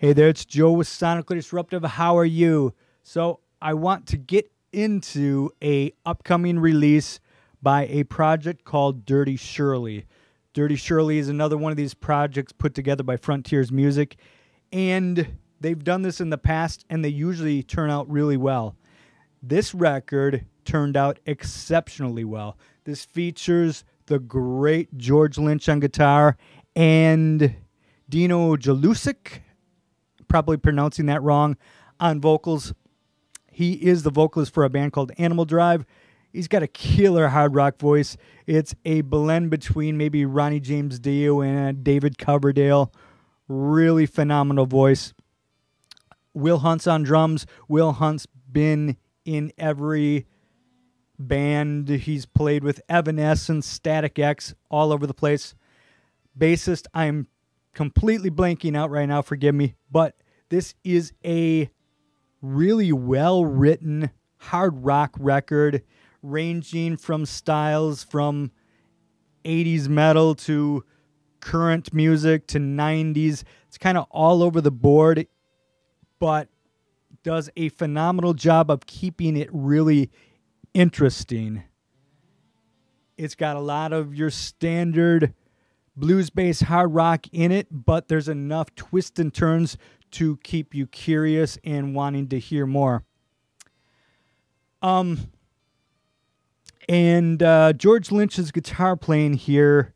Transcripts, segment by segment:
Hey there, it's Joe with Sonically Disruptive. How are you? So I want to get into a upcoming release by a project called Dirty Shirley. Dirty Shirley is another one of these projects put together by Frontiers Music, and they've done this in the past, and they usually turn out really well. This record turned out exceptionally well. This features the great George Lynch on guitar and Dino Jalusic, probably pronouncing that wrong, on vocals. He is the vocalist for a band called Animal Drive. He's got a killer hard rock voice. It's a blend between maybe Ronnie James Dio and David Coverdale. Really phenomenal voice. Will Hunt's on drums. Will Hunt's been in every band. He's played with Evanescence, Static X, all over the place. Bassist, I'm completely blanking out right now, forgive me, but this is a really well-written hard rock record, ranging from styles from 80s metal to current music to 90s. It's kind of all over the board, but does a phenomenal job of keeping it really interesting. It's got a lot of your standard blues-based hard rock in it, but there's enough twists and turns to keep you curious and wanting to hear more. George Lynch's guitar playing here,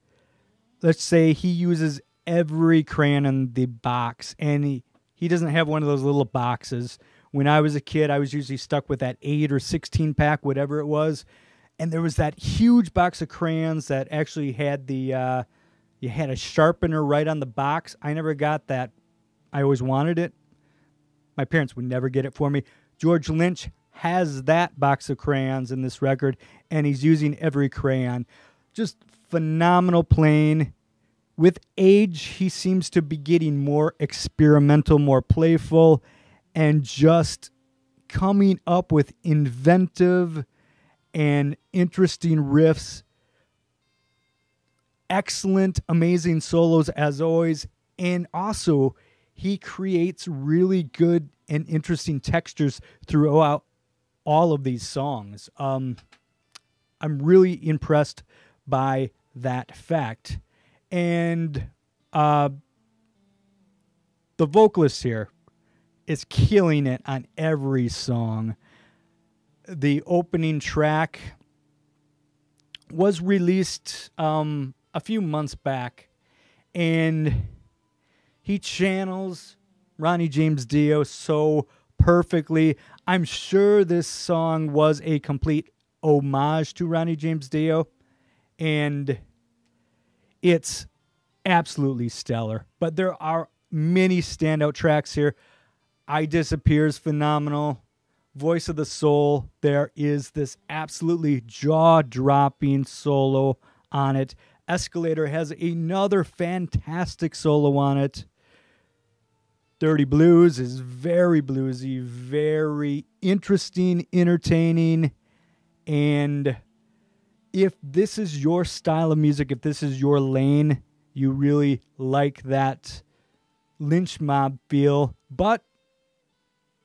let's say he uses every crayon in the box, and he doesn't have one of those little boxes. When I was a kid, I was usually stuck with that 8 or 16 pack, whatever it was, and there was that huge box of crayons that actually had the you had a sharpener right on the box. I never got that. I always wanted it. My parents would never get it for me. George Lynch has that box of crayons in this record, and he's using every crayon. Just phenomenal playing. With age, he seems to be getting more experimental, more playful, and just coming up with inventive and interesting riffs. Excellent, amazing solos as always. And also, he creates really good and interesting textures throughout all of these songs. I'm really impressed by that fact. And the vocalist here is killing it on every song. The opening track was released a few months back, and he channels Ronnie James Dio so perfectly. I'm sure this song was a complete homage to Ronnie James Dio, and it's absolutely stellar. But there are many standout tracks here. I Disappear is phenomenal. Voice of the Soul, there is this absolutely jaw-dropping solo on it. Escalator has another fantastic solo on it. Dirty Blues is very bluesy, very interesting, entertaining, and if this is your style of music, if this is your lane, you really like that Lynch Mob feel, but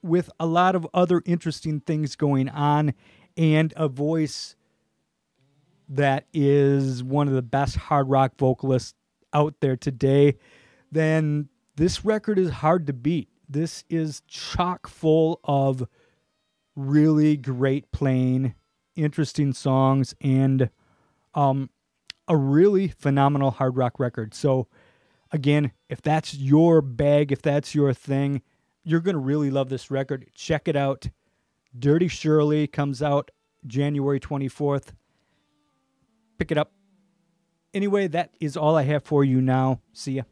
with a lot of other interesting things going on and a voice that is one of the best hard rock vocalists out there today, then this record is hard to beat. This is chock full of really great playing, interesting songs, and a really phenomenal hard rock record. So again, if that's your bag, if that's your thing, you're going to really love this record. Check it out. Dirty Shirley comes out January 24th. Pick it up. Anyway, that is all I have for you now. See ya.